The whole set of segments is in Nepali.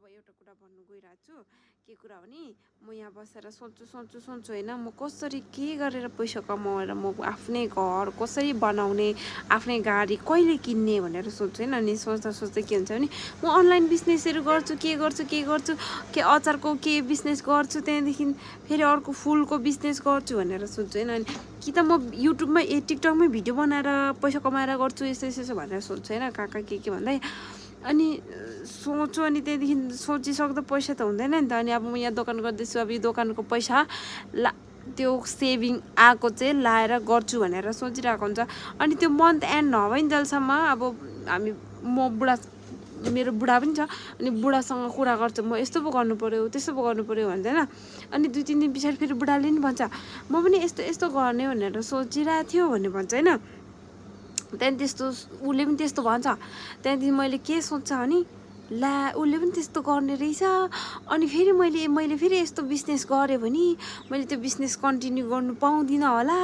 अब एउटा कुरा भन्नु गइरहेको छु के कुरा हो नि म यहाँ बसेर सोच्छु होइन म कसरी के गरेर पैसा कमाएर म आफ्नै घर कसरी बनाउने आफ्नै गाडी कहिले किन्ने भनेर सोच्छु होइन अनि सोच्दा के हुन्छ भने म अनलाइन बिजनेसहरू गर्छु के अचारको के बिजनेस गर्छु त्यहाँदेखि फेरि अर्को फुलको बिजनेस गर्छु भनेर सोच्छु होइन अनि कि त म युट्युबमा टिकटकमै भिडियो बनाएर पैसा कमाएर गर्छु यस्तो भनेर सोच्छु होइन कहाँ के भन्दै अनि सोच्छु अनि त्यहाँदेखि सोचिसक्दा पैसा त हुँदैन नि त अनि अब म यहाँ दोकान गर्दैछु अब यो दोकानको पैसा त्यो सेभिङ आएको चाहिँ लाएर गर्छु भनेर सोचिरहेको हुन्छ अनि त्यो मन्थ एन्ड नभइन्जेलसम्म अब म मेरो बुढा पनि छ अनि बुढासँग कुरा गर्छु म यस्तो पो गर्नु पर्यो त्यस्तो पो गर्नु पर्यो भन्दैन अनि 2-3 दिन पछाडि फेरि बुढाले नि भन्छ म पनि यस्तो गर्ने भनेर सोचिरहेको थियो भन्ने भन्छ होइन त्यहाँदेखि त्यस्तो उसले पनि त्यस्तो भन्छ त्यहाँदेखि मैले के सोच्छ भने ला उसले पनि त्यस्तो गर्ने रहेछ अनि फेरि मैले फेरि यस्तो बिजनेस गरेँ भने मैले त्यो बिजनेस कन्टिन्यू गर्नु पाउँदिनँ होला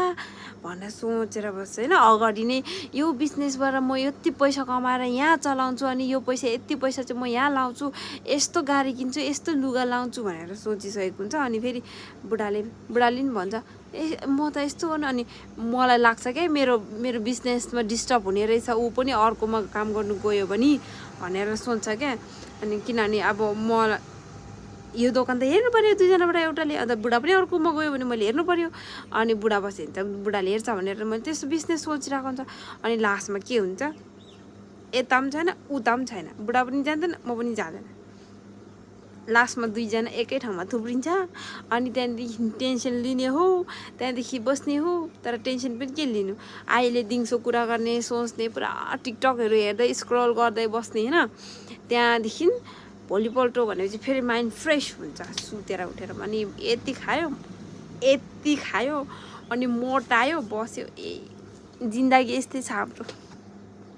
भनेर सोचेर बस्छु होइन अगाडि नै यो बिजनेसबाट म यति पैसा कमाएर यहाँ चलाउँछु अनि यो पैसा यति पैसा चाहिँ म यहाँ लाउँछु यस्तो गाडी किन्छु यस्तो लुगा लाउँछु भनेर सोचिसकेको हुन्छ अनि फेरि बुढाले पनि भन्छ ए म त यस्तो गर्नु अनि मलाई लाग्छ क्या मेरो बिजनेसमा डिस्टर्ब हुने रहेछ ऊ पनि अर्कोमा काम गर्नु गयो भने भनेर सोच्छ क्या अनि किनभने अब मलाई यो दोकान त हेर्नु पर्यो दुईजनाबाट एउटाले अन्त बुढा पनि अर्कोमा गयो भने मैले हेर्नु पर्यो अनि बुढा बस्यो भने त बुढाले हेर्छ भनेर मैले त्यस्तो बिजनेस सोचिरहेको हुन्छ अनि लास्टमा के हुन्छ यता पनि छैन उता पनि छैन बुढा पनि जान्दैन म पनि जाँदैन लास्टमा दुईजना एकै ठाउँमा थुप्रिन्छ अनि त्यहाँदेखि टेन्सन लिने हो त्यहाँदेखि बस्ने हो तर टेन्सन पनि के लिनु अहिले दिउँसो कुरा गर्ने सोच्ने पुरा टिकटकहरू हेर्दै स्क्रोल गर्दै बस्ने होइन त्यहाँदेखि भोलिपल्ट भनेपछि फेरि माइन्ड फ्रेस हुन्छ सुतेर उठेर अनि यति खायो अनि मोटायो बस्यो जिन्दगी यस्तै छ हाम्रो